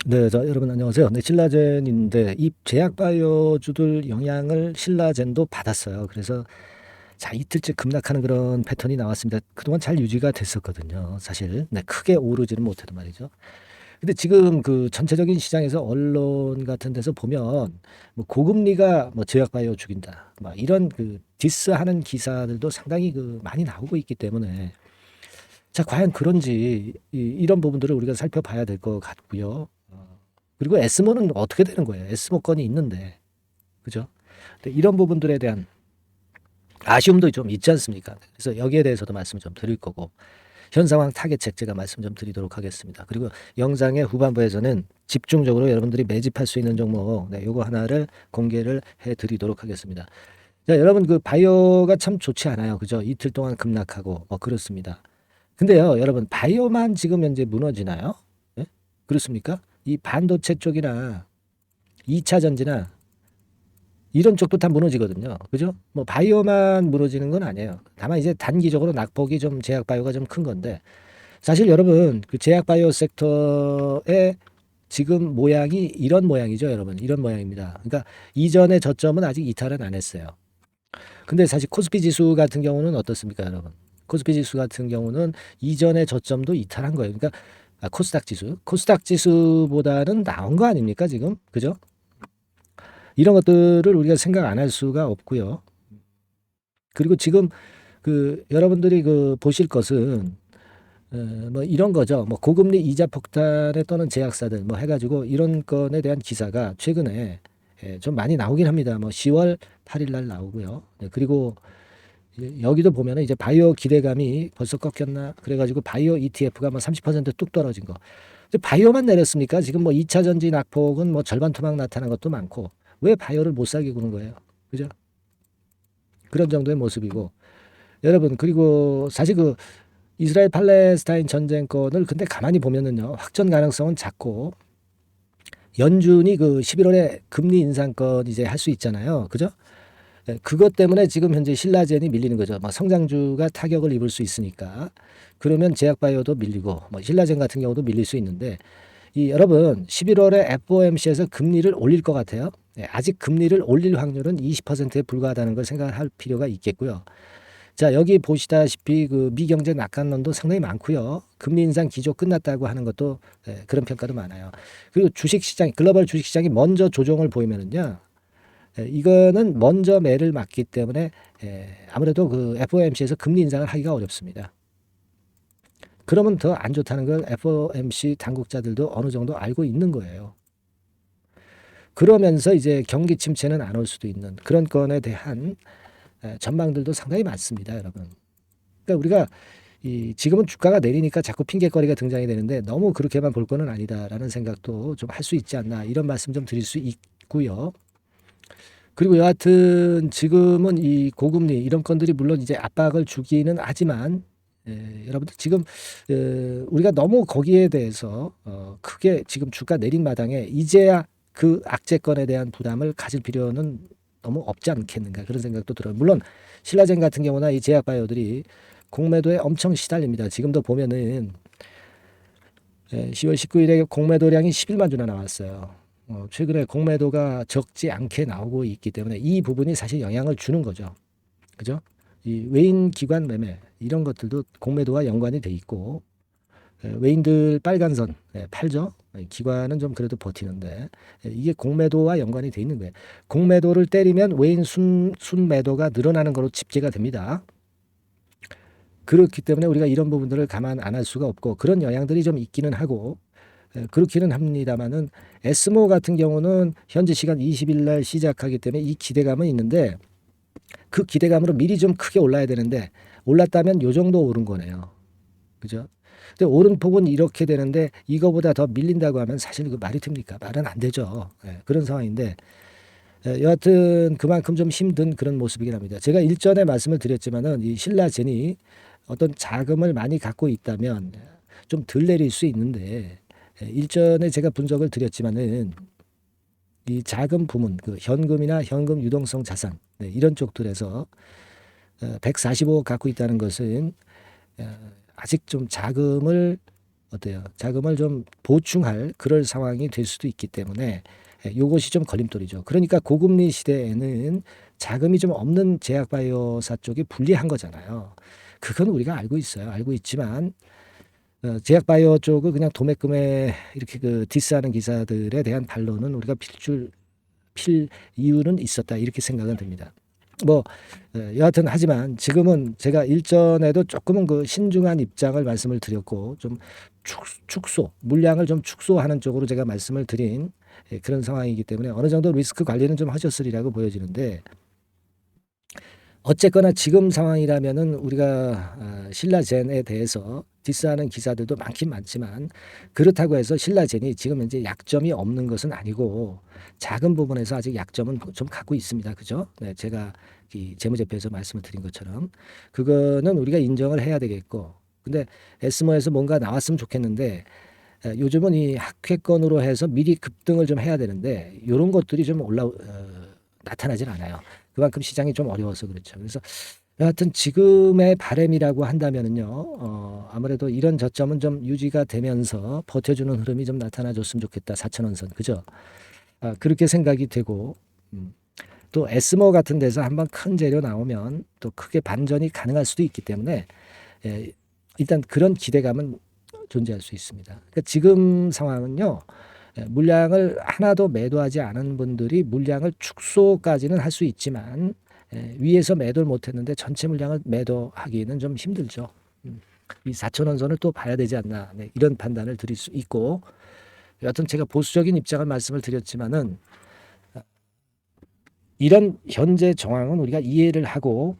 네, 여러분 안녕하세요. 네, 신라젠인데 이 제약 바이오주들 영향을 신라젠도 받았어요. 그래서 자 이틀째 급락하는 그런 패턴이 나왔습니다. 그동안 잘 유지가 됐었거든요. 사실 네, 크게 오르지는 못해도 말이죠. 근데 지금 그 전체적인 시장에서 언론 같은 데서 보면 뭐 고금리가 뭐 제약 바이오 죽인다, 막 이런 그 디스하는 기사들도 상당히 그 많이 나오고 있기 때문에 자 과연 그런지 이런 부분들을 우리가 살펴봐야 될 것 같고요. 그리고 에스모는 어떻게 되는 거예요? 에스모 건이 있는데, 그죠? 근데 이런 부분들에 대한 아쉬움도 좀 있지 않습니까? 그래서 여기에 대해서도 말씀 좀 드릴 거고, 현 상황 타겟책 제가 말씀 좀 드리도록 하겠습니다. 그리고 영상의 후반부에서는 집중적으로 여러분들이 매집할 수 있는 종목, 네, 요거 하나를 공개를 해 드리도록 하겠습니다. 자, 여러분 그 바이오가 참 좋지 않아요. 그죠? 이틀 동안 급락하고, 그렇습니다. 근데요, 여러분, 바이오만 지금 현재 무너지나요? 예? 그렇습니까? 이 반도체 쪽이나 2차 전지나 이런 쪽도 다 무너지거든요. 그죠? 뭐 바이오만 무너지는 건 아니에요. 다만 이제 단기적으로 낙폭이 좀 제약 바이오가 좀 큰 건데 사실 여러분 그 제약 바이오 섹터의 지금 모양이 이런 모양이죠, 여러분. 이런 모양입니다. 그러니까 이전의 저점은 아직 이탈은 안 했어요. 근데 사실 코스피 지수 같은 경우는 어떻습니까, 여러분? 코스피 지수 같은 경우는 이전의 저점도 이탈한 거예요. 그러니까 코스닥 지수보다는 나은 거 아닙니까, 지금? 그죠? 이런 것들을 우리가 생각 안 할 수가 없고요. 그리고 지금 그 여러분들이 그 보실 것은 뭐 이런 거죠. 뭐 고금리 이자 폭탄에 떠는 제약사들 뭐 해가지고 이런 건에 대한 기사가 최근에 좀 많이 나오긴 합니다. 뭐 10월 8일 날 나오고요. 네, 그리고 여기도 보면은 이제 바이오 기대감이 벌써 꺾였나 그래가지고 바이오 ETF가 뭐 30%뚝 떨어진 거. 근데 바이오만 내렸습니까? 지금 뭐 2차 전지 낙폭은 뭐 절반 토막 나타난 것도 많고 왜 바이오를 못 사게 구는 거예요? 그죠? 그런 정도의 모습이고 여러분 그리고 사실 그 이스라엘 팔레스타인 전쟁권을 근데 가만히 보면은요 확전 가능성은 작고 연준이 그 11월에 금리 인상권 이제 할 수 있잖아요, 그죠? 예, 그것 때문에 지금 현재 신라젠이 밀리는 거죠. 막 성장주가 타격을 입을 수 있으니까 그러면 제약바이오도 밀리고 뭐 신라젠 같은 경우도 밀릴 수 있는데 이 여러분 11월에 FOMC에서 금리를 올릴 것 같아요. 예, 아직 금리를 올릴 확률은 20%에 불과하다는 걸 생각할 필요가 있겠고요. 자, 여기 보시다시피 그 미경제 낙관론도 상당히 많고요. 금리 인상 기조 끝났다고 하는 것도 그런 평가도 많아요. 그리고 주식시장, 글로벌 주식시장이 먼저 조정을 보이면은요. 이거는 먼저 매를 맞기 때문에 아무래도 그 FOMC에서 금리 인상을 하기가 어렵습니다. 그러면 더 안 좋다는 걸 FOMC 당국자들도 어느 정도 알고 있는 거예요. 그러면서 이제 경기 침체는 안 올 수도 있는 그런 건에 대한 전망들도 상당히 많습니다, 여러분. 그러니까 우리가 이 지금은 주가가 내리니까 자꾸 핑계거리가 등장이 되는데 너무 그렇게만 볼 거는 아니다라는 생각도 좀 할 수 있지 않나 이런 말씀 좀 드릴 수 있고요. 그리고 여하튼 지금은 이 고금리 이런 건들이 물론 이제 압박을 주기는 하지만 여러분들 지금 우리가 너무 거기에 대해서 크게 지금 주가 내린 마당에 이제야 그 악재건에 대한 부담을 가질 필요는 너무 없지 않겠는가 그런 생각도 들어요. 물론 신라젠 같은 경우나 이 제약바이오들이 공매도에 엄청 시달립니다. 지금도 보면은 10월 19일에 공매도량이 11만 주나 나왔어요. 최근에 공매도가 적지 않게 나오고 있기 때문에 이 부분이 사실 영향을 주는 거죠. 그죠? 이 외인 기관 매매 이런 것들도 공매도와 연관이 돼 있고 외인들 빨간선 팔죠. 기관은 좀 그래도 버티는데 이게 공매도와 연관이 돼 있는 거예요. 공매도를 때리면 외인 순매도가 늘어나는 것으로 집계가 됩니다. 그렇기 때문에 우리가 이런 부분들을 감안 안 할 수가 없고 그런 영향들이 좀 있기는 하고 그렇기는 합니다만은 에스모 같은 경우는 현재 시간 20일 날 시작하기 때문에 이 기대감은 있는데 그 기대감으로 미리 좀 크게 올라야 되는데 올랐다면 요 정도 오른 거네요. 그죠? 근데 오른 폭은 이렇게 되는데 이거보다 더 밀린다고 하면 사실 그 말이 됩니까? 말은 안 되죠. 그런 상황인데 여하튼 그만큼 좀 힘든 그런 모습이긴 합니다. 제가 일전에 말씀을 드렸지만은 이 신라젠이 어떤 자금을 많이 갖고 있다면 좀 덜 내릴 수 있는데 일전에 제가 분석을 드렸지만은 이 자금 부문, 그 현금이나 현금 유동성 자산 이런 쪽들에서 145억 갖고 있다는 것은 아직 좀 자금을 어때요? 자금을 좀 보충할 그럴 상황이 될 수도 있기 때문에 요것이 좀 걸림돌이죠. 그러니까 고금리 시대에는 자금이 좀 없는 제약바이오사 쪽이 불리한 거잖아요. 그건 우리가 알고 있어요. 알고 있지만 제약바이오 쪽을 그냥 도매금에 이렇게 그 디스하는 기사들에 대한 반론은 우리가 필 이유는 있었다 이렇게 생각은 듭니다. 뭐 여하튼 하지만 지금은 제가 일전에도 조금은 그 신중한 입장을 말씀을 드렸고 좀 축소 물량을 좀 축소하는 쪽으로 제가 말씀을 드린 그런 상황이기 때문에 어느 정도 리스크 관리는 좀 하셨으리라고 보여지는데 어쨌거나 지금 상황이라면은 우리가 신라젠에 대해서 디스하는 기사들도 많긴 많지만 그렇다고 해서 신라젠이 지금 현재 약점이 없는 것은 아니고 작은 부분에서 아직 약점은 좀 갖고 있습니다. 그죠? 네, 제가 이 재무제표에서 말씀을 드린 것처럼 그거는 우리가 인정을 해야 되겠고 근데 에스모에서 뭔가 나왔으면 좋겠는데 요즘은 이 학회권으로 해서 미리 급등을 좀 해야 되는데 이런 것들이 좀 나타나질 않아요. 그만큼 시장이 좀 어려워서 그렇죠. 그래서 여하튼 지금의 바람이라고 한다면은요, 아무래도 이런 저점은 좀 유지가 되면서 버텨주는 흐름이 좀 나타나줬으면 좋겠다. 4,000원 선. 그죠? 그렇게 생각이 되고, 또 에스모 같은 데서 한번 큰 재료 나오면 또 크게 반전이 가능할 수도 있기 때문에, 일단 그런 기대감은 존재할 수 있습니다. 그러니까 지금 상황은요, 물량을 하나도 매도하지 않은 분들이 물량을 축소까지는 할 수 있지만 위에서 매도를 못했는데 전체 물량을 매도하기는 좀 힘들죠. 이 4,000원 선을 또 봐야 되지 않나 네, 이런 판단을 드릴 수 있고 여하튼 제가 보수적인 입장을 말씀을 드렸지만은 이런 현재 정황은 우리가 이해를 하고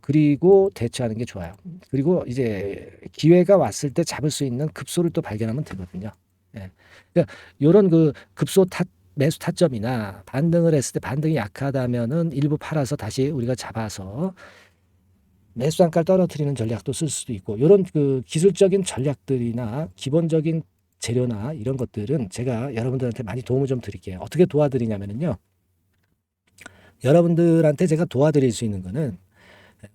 그리고 대처하는 게 좋아요. 그리고 이제 기회가 왔을 때 잡을 수 있는 급소를 또 발견하면 되거든요. 예. 그러니까 요런 그 매수 타점이나 반등을 했을 때 반등이 약하다면은 일부 팔아서 다시 우리가 잡아서 매수 단가를 떨어뜨리는 전략도 쓸 수도 있고 요런 그 기술적인 전략들이나 기본적인 재료나 이런 것들은 제가 여러분들한테 많이 도움을 좀 드릴게요. 어떻게 도와드리냐면은요. 여러분들한테 제가 도와드릴 수 있는 거는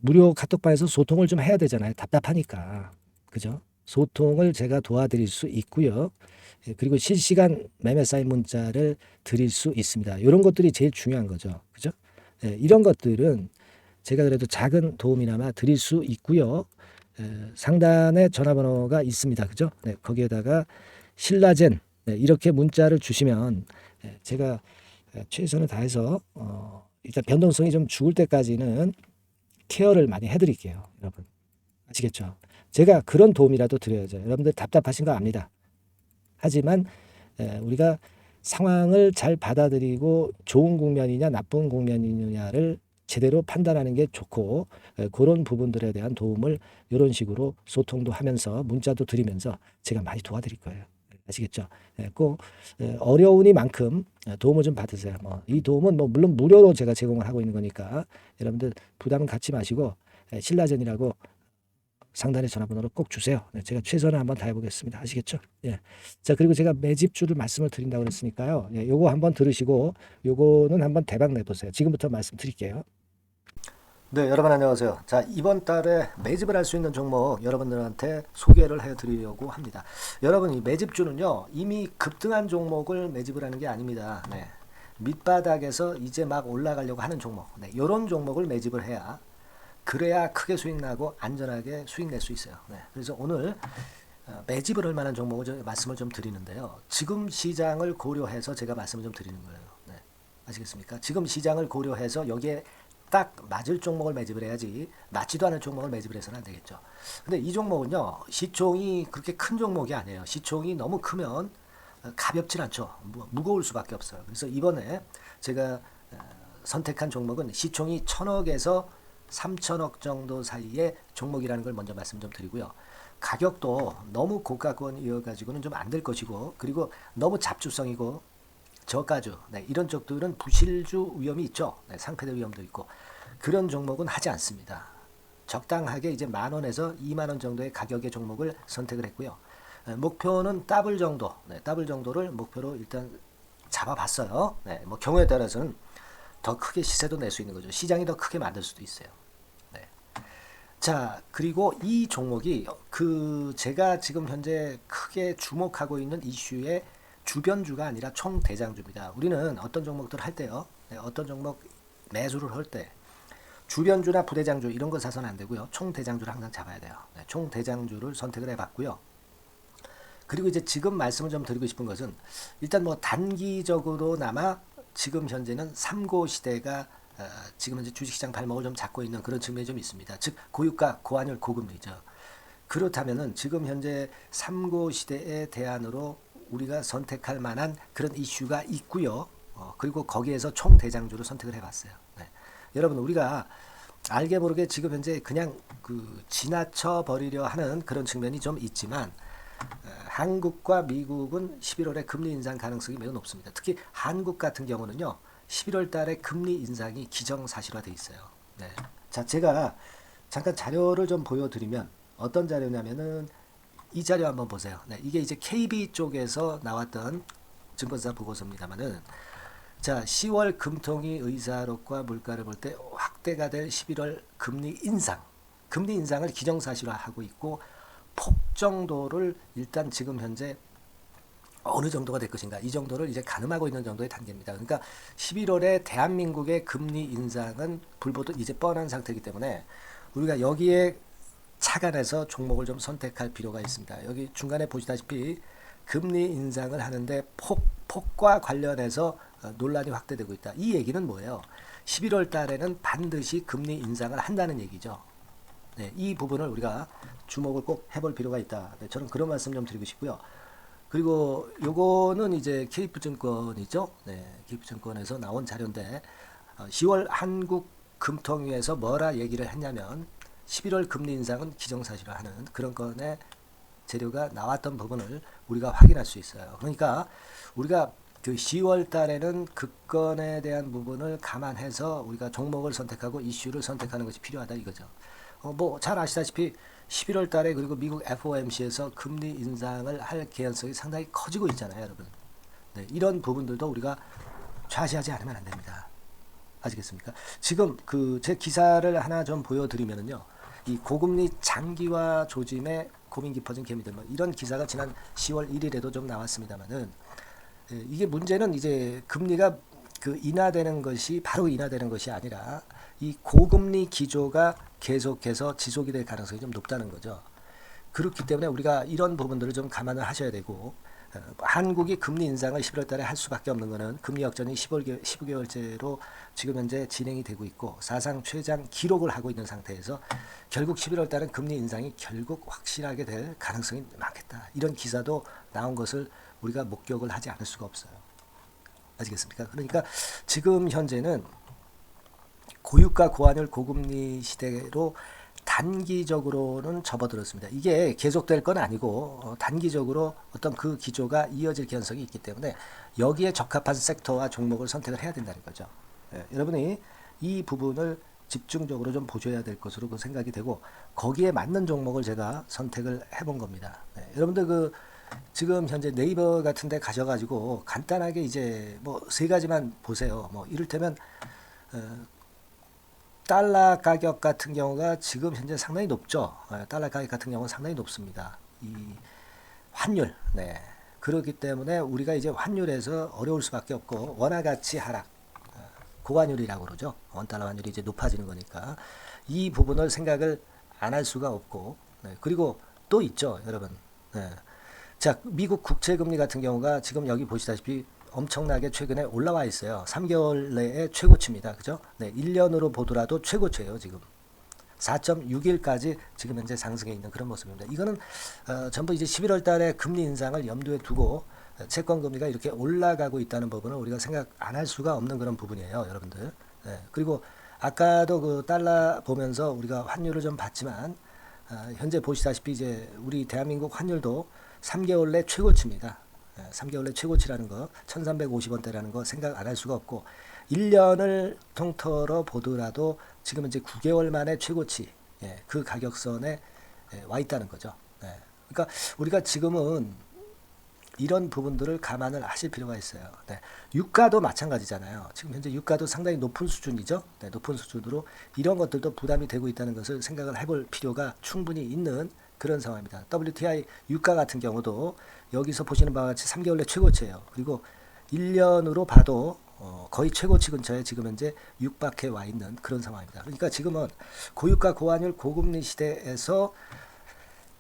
무료 카톡방에서 소통을 좀 해야 되잖아요. 답답하니까. 그죠? 소통을 제가 도와드릴 수 있고요. 그리고 실시간 매매 사인 문자를 드릴 수 있습니다. 이런 것들이 제일 중요한 거죠. 그죠? 이런 것들은 제가 그래도 작은 도움이나마 드릴 수 있고요. 상단에 전화번호가 있습니다. 그죠? 네, 거기에다가 신라젠 이렇게 문자를 주시면 제가 최선을 다해서 일단 변동성이 좀 죽을 때까지는 케어를 많이 해드릴게요. 여러분 아시겠죠? 제가 그런 도움이라도 드려야죠. 여러분들 답답하신 거 압니다. 하지만 우리가 상황을 잘 받아들이고 좋은 국면이냐 나쁜 국면이냐를 제대로 판단하는 게 좋고 그런 부분들에 대한 도움을 이런 식으로 소통도 하면서 문자도 드리면서 제가 많이 도와드릴 거예요. 아시겠죠? 꼭 어려우니만큼 도움을 좀 받으세요. 이 도움은 물론 무료로 제가 제공을 하고 있는 거니까 여러분들 부담은 갖지 마시고 신라젠이라고 상단의 전화번호를 꼭 주세요. 제가 최선을 한번 다해보겠습니다. 아시겠죠? 예. 자, 그리고 제가 매집주를 말씀을 드린다고 그랬으니까요. 예, 요거 한번 들으시고 요거는 한번 대박 내보세요. 지금부터 말씀드릴게요. 네, 여러분 안녕하세요. 자, 이번 달에 매집을 할 수 있는 종목 여러분들한테 소개를 해드리려고 합니다. 여러분 이 매집주는요 이미 급등한 종목을 매집을 하는 게 아닙니다. 네. 밑바닥에서 이제 막 올라가려고 하는 종목, 네, 이런 종목을 매집을 해야 그래야 크게 수익 나고 안전하게 수익 낼 수 있어요. 네. 그래서 오늘 매집을 할 만한 종목을 말씀을 좀 드리는데요. 지금 시장을 고려해서 제가 말씀을 좀 드리는 거예요. 네. 아시겠습니까? 지금 시장을 고려해서 여기에 딱 맞을 종목을 매집을 해야지 맞지도 않을 종목을 매집을 해서는 안 되겠죠. 근데 이 종목은요 시총이 그렇게 큰 종목이 아니에요. 시총이 너무 크면 가볍진 않죠. 무거울 수밖에 없어요. 그래서 이번에 제가 선택한 종목은 시총이 1,000억에서 3,000억 정도 사이의 종목이라는 걸 먼저 말씀 좀 드리고요. 가격도 너무 고가권이어가지고는 좀 안 될 것이고 그리고 너무 잡주성이고 저가주 네, 이런 쪽들은 부실주 위험이 있죠. 네, 상패될 위험도 있고 그런 종목은 하지 않습니다. 적당하게 이제 10,000원에서 20,000원 정도의 가격의 종목을 선택을 했고요. 목표는 더블 정도, 네, 더블 정도를 목표로 일단 잡아봤어요. 네, 뭐 경우에 따라서는 더 크게 시세도 낼 수 있는 거죠. 시장이 더 크게 만들 수도 있어요. 네. 자, 그리고 이 종목이 제가 지금 현재 크게 주목하고 있는 이슈의 주변주가 아니라 총대장주입니다. 우리는 어떤 종목들 할 때요. 네, 어떤 종목 매수를 할 때 주변주나 부대장주 이런 거 사서는 안 되고요. 총대장주를 항상 잡아야 돼요. 네, 총대장주를 선택을 해봤고요. 그리고 이제 지금 말씀을 좀 드리고 싶은 것은 일단 뭐 단기적으로나마 지금 현재는 삼고 시대가 지금 현재 주식시장 발목을 좀 잡고 있는 그런 측면이 좀 있습니다. 즉 고유가, 고환율, 고금리죠. 그렇다면은 지금 현재 삼고 시대의 대안으로 우리가 선택할 만한 그런 이슈가 있고요. 그리고 거기에서 총대장주를 선택을 해봤어요. 네. 여러분 우리가 알게 모르게 지금 현재 그냥 지나쳐 버리려 하는 그런 측면이 좀 있지만 한국과 미국은 11월에 금리 인상 가능성이 매우 높습니다. 특히 한국 같은 경우는요. 11월 달에 금리 인상이 기정사실화돼 있어요. 네. 자, 제가 잠깐 자료를 좀 보여드리면 어떤 자료냐면은 이 자료 한번 보세요. 네, 이게 이제 KB 쪽에서 나왔던 증권사 보고서입니다만은 자, 10월 금통위 의사록과 물가를 볼 때 확대가 될 11월 금리 인상을 기정사실화하고 있고 폭 정도를 일단 지금 현재 어느 정도가 될 것인가 이 정도를 이제 가늠하고 있는 정도의 단계입니다. 그러니까 11월에 대한민국의 금리 인상은 불보듯 이제 뻔한 상태이기 때문에 우리가 여기에 착안해서 종목을 좀 선택할 필요가 있습니다. 여기 중간에 보시다시피 금리 인상을 하는데 폭과 관련해서 논란이 확대되고 있다. 이 얘기는 뭐예요? 11월 달에는 반드시 금리 인상을 한다는 얘기죠. 네, 이 부분을 우리가 주목을 꼭 해볼 필요가 있다. 네, 저는 그런 말씀 좀 드리고 싶고요. 그리고 요거는 이제 KF증권이죠. 네, KF증권에서 나온 자료인데 10월 한국 금통위에서 뭐라 얘기를 했냐면 11월 금리 인상은 기정사실화하는 그런 건의 재료가 나왔던 부분을 우리가 확인할 수 있어요. 그러니까 우리가 10월 달에는 그 건에 대한 부분을 감안해서 우리가 종목을 선택하고 이슈를 선택하는 것이 필요하다 이거죠. 뭐 잘 아시다시피 11월 달에 그리고 미국 FOMC에서 금리 인상을 할 개연성이 상당히 커지고 있잖아요, 여러분. 네, 이런 부분들도 우리가 좌시하지 않으면 안 됩니다. 아시겠습니까? 지금 제 기사를 하나 좀 보여드리면은요, 이 고금리 장기화 조짐에 고민 깊어진 개미들 뭐 이런 기사가 지난 10월 1일에도 좀 나왔습니다만은 이게 문제는 이제 금리가 인하되는 것이 바로 인하되는 것이 아니라 이 고금리 기조가 계속해서 지속이 될 가능성이 좀 높다는 거죠. 그렇기 때문에 우리가 이런 부분들을 좀 감안을 하셔야 되고 한국이 금리 인상을 11월 달에 할 수밖에 없는 것은 금리 역전이 15개월째로 지금 현재 진행이 되고 있고 사상 최장 기록을 하고 있는 상태에서 결국 11월 달은 금리 인상이 결국 확실하게 될 가능성이 많겠다. 이런 기사도 나온 것을 우리가 목격을 하지 않을 수가 없어요. 아시겠습니까? 그러니까 지금 현재는 고유가 고환율 고금리 시대로 단기적으로는 접어들었습니다. 이게 계속될 건 아니고 단기적으로 어떤 그 기조가 이어질 개연성이 있기 때문에 여기에 적합한 섹터와 종목을 선택을 해야 된다는 거죠. 여러분이 이 부분을 집중적으로 좀 보셔야 될 것으로 생각이 되고 거기에 맞는 종목을 제가 선택을 해본 겁니다. 여러분들 지금 현재 네이버 같은 데 가셔가지고 간단하게 이제 뭐 세 가지만 보세요. 뭐 이를테면 달러 가격 같은 경우가 지금 현재 상당히 높죠. 달러 가격 같은 경우는 상당히 높습니다. 이 환율, 네. 그렇기 때문에 우리가 이제 환율에서 어려울 수밖에 없고 원화 가치 하락, 고환율이라고 그러죠. 원달러 환율이 이제 높아지는 거니까 이 부분을 생각을 안 할 수가 없고, 네. 그리고 또 있죠, 여러분. 네. 자, 미국 국채금리 같은 경우가 지금 여기 보시다시피 엄청나게 최근에 올라와 있어요. 3개월 내에 최고치입니다. 그죠? 네, 1년으로 보더라도 최고치예요, 지금. 4.61까지 지금 현재 상승해 있는 그런 모습입니다. 이거는 전부 이제 11월 달에 금리 인상을 염두에 두고 채권 금리가 이렇게 올라가고 있다는 부분을 우리가 생각 안 할 수가 없는 그런 부분이에요, 여러분들. 네, 그리고 아까도 달러 보면서 우리가 환율을 좀 봤지만 현재 보시다시피 이제 우리 대한민국 환율도 3개월 내 최고치입니다. 3개월 내 최고치라는 거 1350원대라는 거 생각 안 할 수가 없고 1년을 통틀어 보더라도 지금 이제 9개월 만에 최고치 그 가격선에 와 있다는 거죠. 그러니까 우리가 지금은 이런 부분들을 감안을 하실 필요가 있어요. 네. 유가도 마찬가지잖아요. 지금 현재 유가도 상당히 높은 수준이죠. 네, 높은 수준으로 이런 것들도 부담이 되고 있다는 것을 생각을 해볼 필요가 충분히 있는 그런 상황입니다. WTI 유가 같은 경우도 여기서 보시는 바와 같이 3개월 내 최고치예요. 그리고 1년으로 봐도 거의 최고치 근처에 지금 현재 육박해 와 있는 그런 상황입니다. 그러니까 지금은 고유가 고환율 고금리 시대에서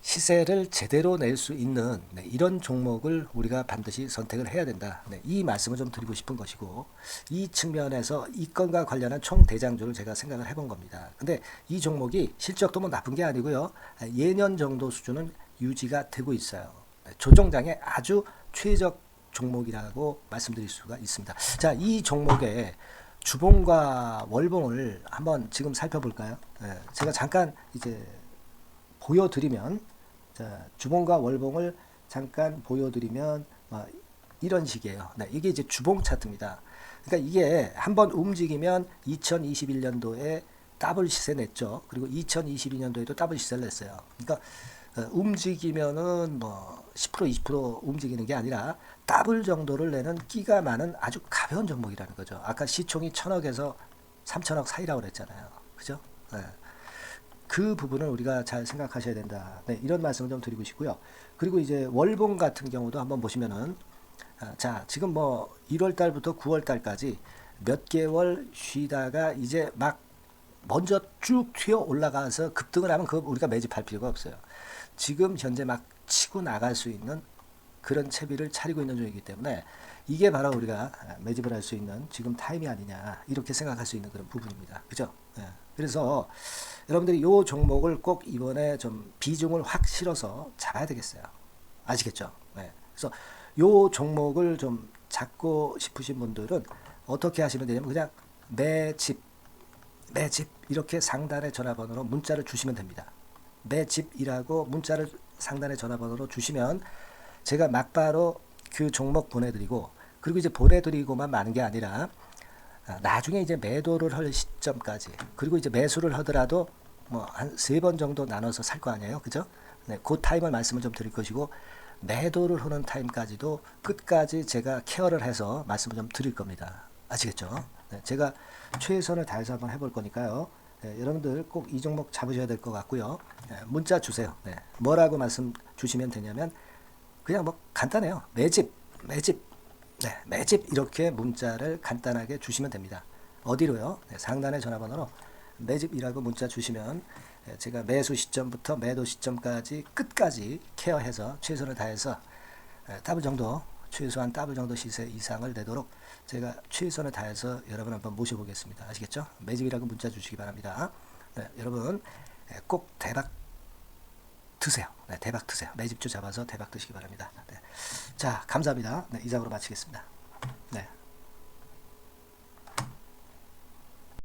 시세를 제대로 낼 수 있는 이런 종목을 우리가 반드시 선택을 해야 된다. 이 말씀을 좀 드리고 싶은 것이고, 이 측면에서 이 건과 관련한 총 대장주를 제가 생각을 해본 겁니다. 근데 이 종목이 실적도 뭐 나쁜 게 아니고요. 예년 정도 수준은 유지가 되고 있어요. 조정장의 아주 최적 종목이라고 말씀드릴 수가 있습니다. 자, 이 종목의 주봉과 월봉을 한번 지금 살펴볼까요? 제가 잠깐 이제 보여드리면, 자, 주봉과 월봉을 잠깐 보여드리면 이런 식이에요. 네, 이게 이제 주봉 차트입니다. 그러니까 이게 한번 움직이면 2021년도에 더블 시세 냈죠. 그리고 2022년도에도 더블 시세를 냈어요. 그러니까 움직이면은 뭐 10% 20% 움직이는 게 아니라 더블 정도를 내는 끼가 많은 아주 가벼운 종목이라는 거죠. 아까 시총이 1000억에서 3000억 사이라고 그랬잖아요. 그죠? 네. 그 부분을 우리가 잘 생각하셔야 된다. 네, 이런 말씀을 좀 드리고 싶고요. 그리고 이제 월봉 같은 경우도 한번 보시면은, 자, 지금 뭐 1월 달부터 9월 달까지 몇 개월 쉬다가 이제 막 먼저 쭉 튀어 올라가서 급등을 하면 그거 우리가 매집할 필요가 없어요. 지금 현재 막 치고 나갈 수 있는 그런 채비를 차리고 있는 중이기 때문에 이게 바로 우리가 매집을 할 수 있는 지금 타임이 아니냐, 이렇게 생각할 수 있는 그런 부분입니다. 그죠? 네. 그래서 여러분들이 이 종목을 꼭 이번에 좀 비중을 확 실어서 잡아야 되겠어요. 아시겠죠? 네. 그래서 이 종목을 좀 잡고 싶으신 분들은 어떻게 하시면 되냐면 그냥 매집 이렇게 상단의 전화번호로 문자를 주시면 됩니다. 매집이라고 문자를 상단의 전화번호로 주시면 제가 막바로 그 종목 보내드리고, 그리고 이제 보내드리고만 마는 게 아니라 나중에 이제 매도를 할 시점까지, 그리고 이제 매수를 하더라도 뭐 한 3번 정도 나눠서 살 거 아니에요. 그죠? 네, 그 타임을 말씀을 좀 드릴 것이고, 매도를 하는 타임까지도 끝까지 제가 케어를 해서 말씀을 좀 드릴 겁니다. 아시겠죠? 네, 제가 최선을 다해서 한번 해볼 거니까요. 네, 여러분들 꼭 이 종목 잡으셔야 될 것 같고요. 네, 문자 주세요. 네, 뭐라고 말씀 주시면 되냐면 그냥 뭐 간단해요. 매집 네, 매집 이렇게 문자를 간단하게 주시면 됩니다. 어디로요? 네, 상단의 전화번호로 매집이라고 문자 주시면 제가 매수 시점부터 매도 시점까지 끝까지 케어해서 최선을 다해서 더블 정도, 최소한 더블 정도 시세 이상을 내도록 제가 최선을 다해서 여러분 한번 모셔보겠습니다. 아시겠죠? 매집이라고 문자 주시기 바랍니다. 네, 여러분 꼭 대박 드세요. 네, 대박 드세요. 매집주 잡아서 대박 드시기 바랍니다. 네. 자, 감사합니다. 네, 이상으로 마치겠습니다.